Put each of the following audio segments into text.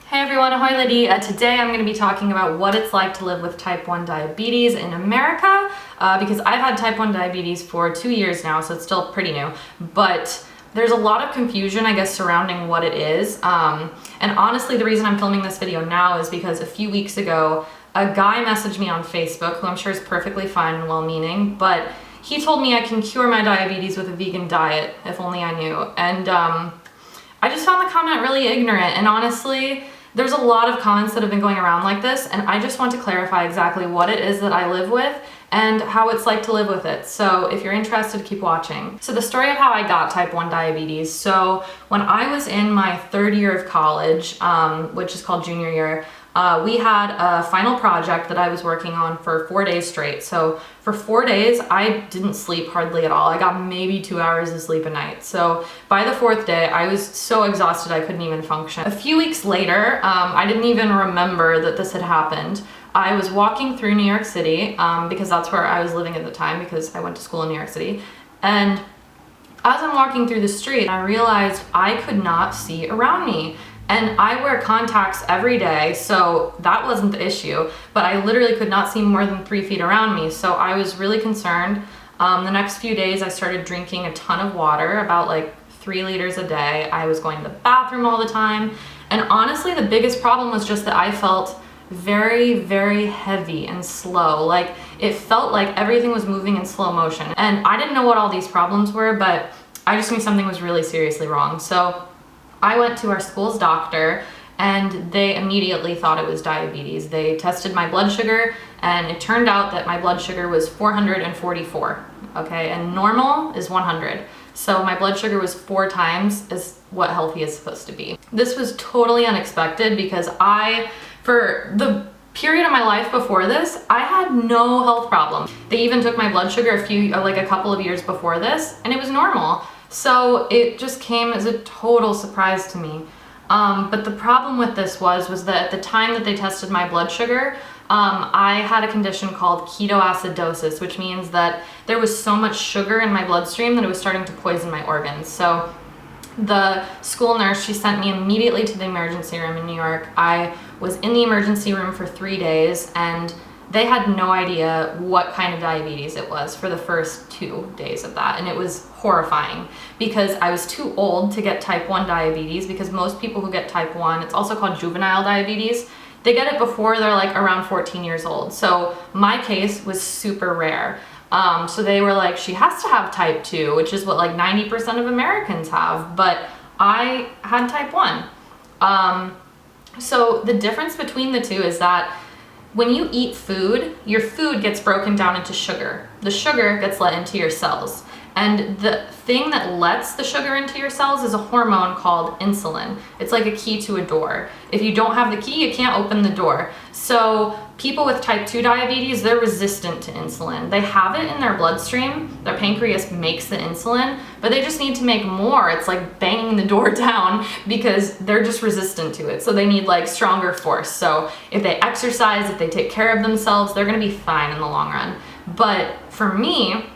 Hey everyone, ahoy lady. Today I'm going to be talking about what it's like to live with type 1 diabetes in America because I've had type 1 diabetes for 2 years now, so it's still pretty new, but there's a lot of confusion, I guess, surrounding what it is. And honestly, the reason I'm filming this video now is because a few weeks ago, a guy messaged me on Facebook, who I'm sure is perfectly fine and well-meaning, but he told me I can cure my diabetes with a vegan diet, if only I knew. And I just found the comment really ignorant, and honestly, there's a lot of comments that have been going around like this, and I just want to clarify exactly what it is that I live with and how it's like to live with it. So if you're interested, keep watching. So the story of how I got type 1 diabetes. So when I was in my third year of college, which is called junior year, we had a final project that I was working on for 4 days straight. So for 4 days, I didn't sleep hardly at all. I got maybe 2 hours of sleep a night. So by the fourth day, I was so exhausted I couldn't even function. A few weeks later, I didn't even remember that this had happened. I was walking through New York City because that's where I was living at the time because I went to school in New York City. And as I'm walking through the street, I realized I could not see around me. And I wear contacts every day, so that wasn't the issue, but I literally could not see more than 3 feet around me, so I was really concerned. The next few days I started drinking a ton of water, about like 3 liters a day. I was going to the bathroom all the time, and honestly the biggest problem was just that I felt very, very heavy and slow. Like, it felt like everything was moving in slow motion, and I didn't know what all these problems were, but I just knew something was really seriously wrong. So I went to our school's doctor and they immediately thought it was diabetes. They tested my blood sugar and it turned out that my blood sugar was 444, okay, and normal is 100. So my blood sugar was 4 times as what healthy is supposed to be. This was totally unexpected because for the period of my life before this, I had no health problem. They even took my blood sugar a couple of years before this and it was normal. So it just came as a total surprise to me. But the problem with this was that at the time that they tested my blood sugar, I had a condition called ketoacidosis, which means that there was so much sugar in my bloodstream that it was starting to poison my organs. So the school nurse, she sent me immediately to the emergency room in New York. I was in the emergency room for 3 days and they had no idea what kind of diabetes it was for the first 2 days of that, and it was horrifying because I was too old to get type 1 diabetes, because most people who get type 1, it's also called juvenile diabetes, they get it before they're like around 14 years old. So my case was super rare. So they were like, she has to have type 2, which is what like 90% of Americans have, but I had type 1. So the difference between the two is that when you eat food, your food gets broken down into sugar. The sugar gets let into your cells. And the thing that lets the sugar into your cells is a hormone called insulin. It's like a key to a door. If you don't have the key, you can't open the door. So people with type 2 diabetes, they're resistant to insulin. They have it in their bloodstream. Their pancreas makes the insulin, but they just need to make more. It's like banging the door down because they're just resistant to it. So they need like stronger force. So if they exercise, if they take care of themselves, they're gonna be fine in the long run. But for me,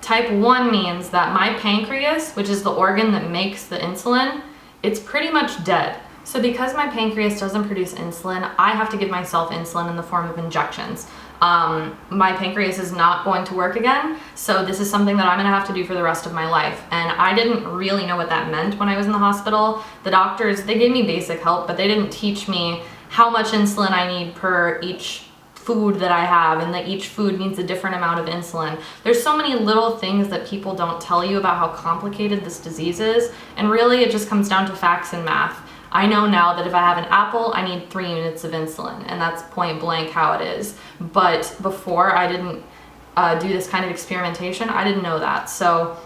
type 1 means that my pancreas, which is the organ that makes the insulin, it's pretty much dead. So because my pancreas doesn't produce insulin, I have to give myself insulin in the form of injections. My pancreas is not going to work again, so this is something that I'm gonna have to do for the rest of my life. And I didn't really know what that meant when I was in the hospital. The doctors, they gave me basic help, but they didn't teach me how much insulin I need per each food that I have, and that each food needs a different amount of insulin. There's so many little things that people don't tell you about how complicated this disease is, and really it just comes down to facts and math. I know now that if I have an apple, I need 3 units of insulin, and that's point blank how it is. But before I didn't do this kind of experimentation, I didn't know that. So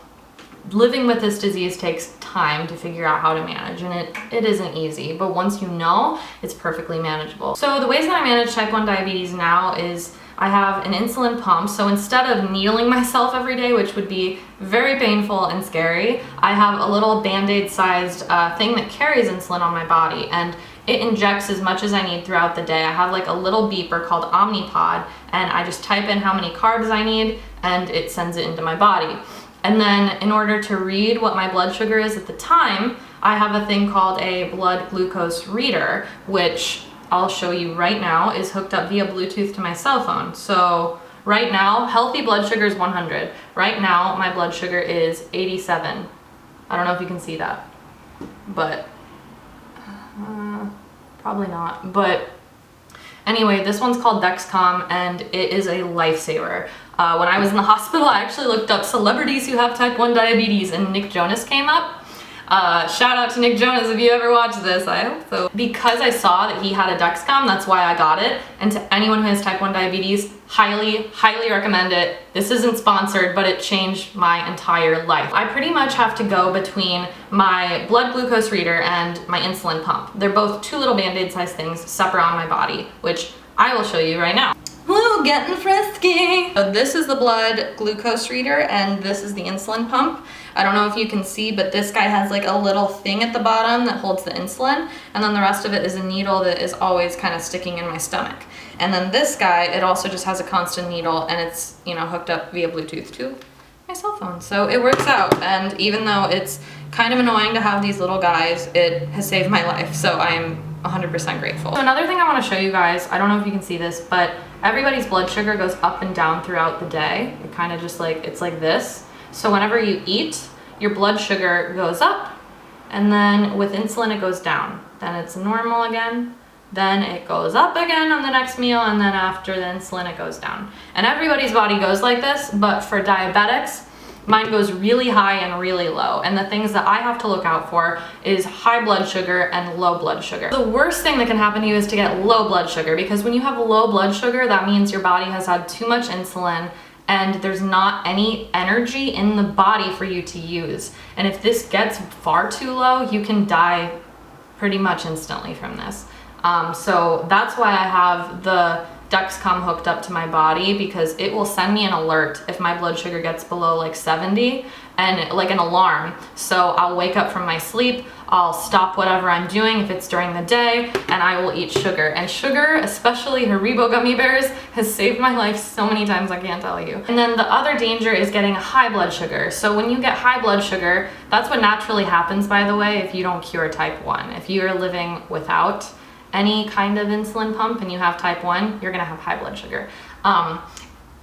living with this disease takes time to figure out how to manage, and it isn't easy, but once you know, it's perfectly manageable. So the ways that I manage type 1 diabetes now is I have an insulin pump. So instead of needling myself every day, which would be very painful and scary, I have a little Band-Aid sized thing that carries insulin on my body, and it injects as much as I need throughout the day. I have like a little beeper called Omnipod, and I just type in how many carbs I need and it sends it into my body. And then in order to read what my blood sugar is at the time, I have a thing called a blood glucose reader, which I'll show you right now is hooked up via Bluetooth to my cell phone. So right now, healthy blood sugar is 100. Right now, my blood sugar is 87. I don't know if you can see that, but probably not. But anyway, this one's called Dexcom, and it is a lifesaver. When I was in the hospital, I actually looked up celebrities who have type 1 diabetes, and Nick Jonas came up. Shout out to Nick Jonas if you ever watch this, I hope so. Because I saw that he had a Dexcom, that's why I got it. And to anyone who has type 1 diabetes, highly, highly recommend it. This isn't sponsored, but it changed my entire life. I pretty much have to go between my blood glucose reader and my insulin pump. They're both two little Band-Aid sized things stuck around my body, which I will show you right now. Woo, getting frisky. So this is the blood glucose reader and this is the insulin pump. I don't know if you can see, but this guy has like a little thing at the bottom that holds the insulin, and then the rest of it is a needle that is always kind of sticking in my stomach. And then this guy, it also just has a constant needle, and it's, you know, hooked up via Bluetooth to my cell phone. So it works out, and even though it's kind of annoying to have these little guys, it has saved my life, so I am 100% grateful. So another thing I want to show you guys, I don't know if you can see this, but everybody's blood sugar goes up and down throughout the day. It kind of just like, it's like this. So whenever you eat, your blood sugar goes up, and then with insulin it goes down. Then it's normal again, then it goes up again on the next meal, and then after the insulin it goes down. And everybody's body goes like this, but for diabetics, mine goes really high and really low. And the things that I have to look out for is high blood sugar and low blood sugar. The worst thing that can happen to you is to get low blood sugar, because when you have low blood sugar, that means your body has had too much insulin and there's not any energy in the body for you to use. And if this gets far too low, you can die pretty much instantly from this. So that's why I have the Dexcom hooked up to my body, because it will send me an alert if my blood sugar gets below like 70, and like an alarm. So I'll wake up from my sleep, I'll stop whatever I'm doing if it's during the day, and I will eat sugar. And sugar, especially Haribo gummy bears, has saved my life so many times I can't tell you. And then the other danger is getting high blood sugar. So when you get high blood sugar, that's what naturally happens, by the way, if you don't cure type 1. If you're living without any kind of insulin pump and you have type 1, you're gonna have high blood sugar.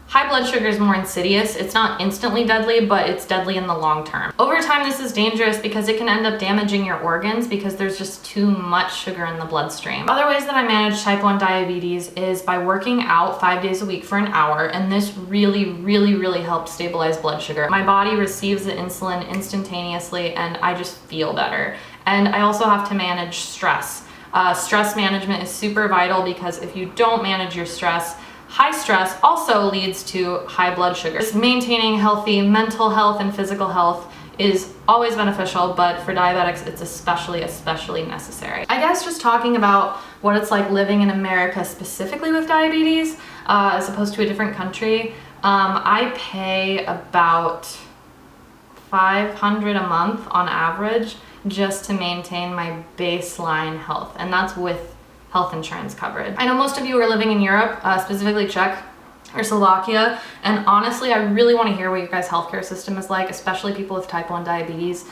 High blood sugar is more insidious. It's not instantly deadly, but it's deadly in the long term. Over time, this is dangerous because it can end up damaging your organs because there's just too much sugar in the bloodstream. Other ways that I manage type 1 diabetes is by working out 5 days a week for an hour, and this really, really, really helps stabilize blood sugar. My body receives the insulin instantaneously and I just feel better. And I also have to manage stress. Stress management is super vital because if you don't manage your stress, high stress also leads to high blood sugar. Just maintaining healthy mental health and physical health is always beneficial, but for diabetics, it's especially necessary. I guess just talking about what it's like living in America specifically with diabetes, as opposed to a different country, I pay about $500 a month on average just to maintain my baseline health, and that's with health insurance coverage. I know most of you are living in Europe, specifically Czech or Slovakia, and honestly, I really want to hear what your guys' healthcare system is like, especially people with type 1 diabetes.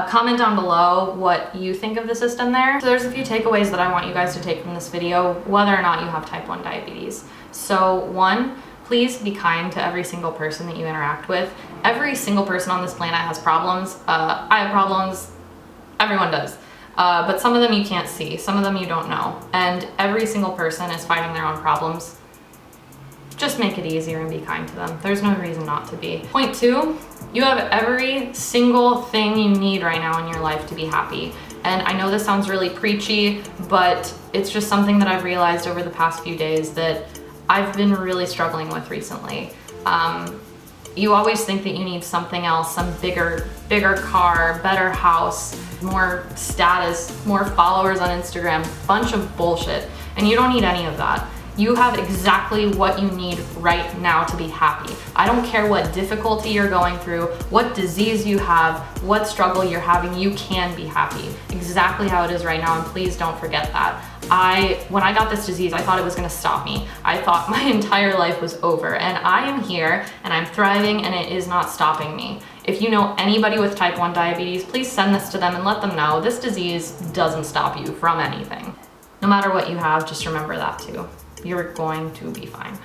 Comment down below what you think of the system there. So there's a few takeaways that I want you guys to take from this video, whether or not you have type 1 diabetes. So 1, please be kind to every single person that you interact with. Every single person on this planet has problems. I have problems, everyone does. But some of them you can't see, some of them you don't know. And every single person is fighting their own problems. Just make it easier and be kind to them. There's no reason not to be. Point 2, you have every single thing you need right now in your life to be happy. And I know this sounds really preachy, but it's just something that I've realized over the past few days that I've been really struggling with recently. You always think that you need something else, some bigger car, better house, more status, more followers on Instagram, bunch of bullshit. And you don't need any of that. You have exactly what you need right now to be happy. I don't care what difficulty you're going through, what disease you have, what struggle you're having, you can be happy. Exactly how it is right now, and please don't forget that. When I got this disease, I thought it was gonna stop me. I thought my entire life was over, and I am here and I'm thriving and it is not stopping me. if you know anybody with type 1 diabetes, please send this to them and let them know this disease doesn't stop you from anything. No matter what you have, just remember that too. You're going to be fine.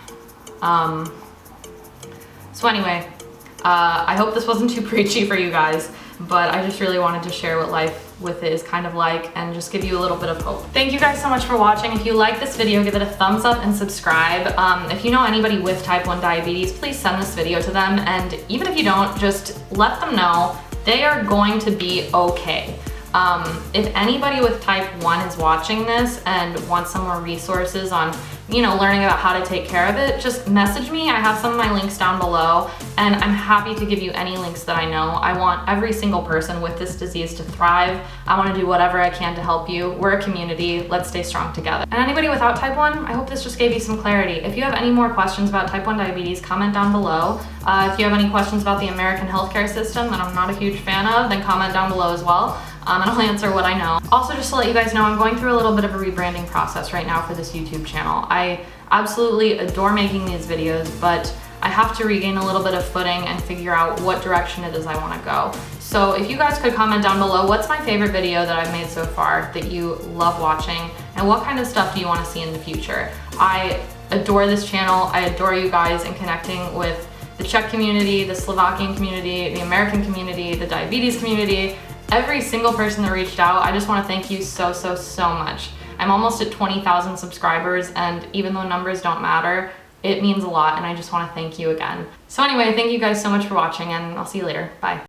So anyway, I hope this wasn't too preachy for you guys, but I just really wanted to share what life with it is kind of like and just give you a little bit of hope. Thank you guys so much for watching. If you like this video, give it a thumbs up and subscribe. If you know anybody with type 1 diabetes, please send this video to them, and even if you don't, just let them know they are going to be okay. If anybody with type 1 is watching this and wants some more resources on, you know, learning about how to take care of it, just message me. I have some of my links down below, and I'm happy to give you any links that I know. I want every single person with this disease to thrive. I want to do whatever I can to help you. We're a community. Let's stay strong together. And anybody without type 1, I hope this just gave you some clarity. If you have any more questions about type 1 diabetes, comment down below. If you have any questions about the American healthcare system that I'm not a huge fan of, then comment down below as well. And I'll answer what I know. Also, just to let you guys know, I'm going through a little bit of a rebranding process right now for this YouTube channel. I absolutely adore making these videos, but I have to regain a little bit of footing and figure out what direction it is I want to go. So if you guys could comment down below, what's my favorite video that I've made so far that you love watching, and what kind of stuff do you want to see in the future? I adore this channel. I adore you guys and connecting with the Czech community, the Slovakian community, the American community, the diabetes community. Every single person that reached out, I just want to thank you so much. I'm almost at 20,000 subscribers, and even though numbers don't matter, it means a lot, and I just want to thank you again. So anyway, thank you guys so much for watching, and I'll see you later. Bye.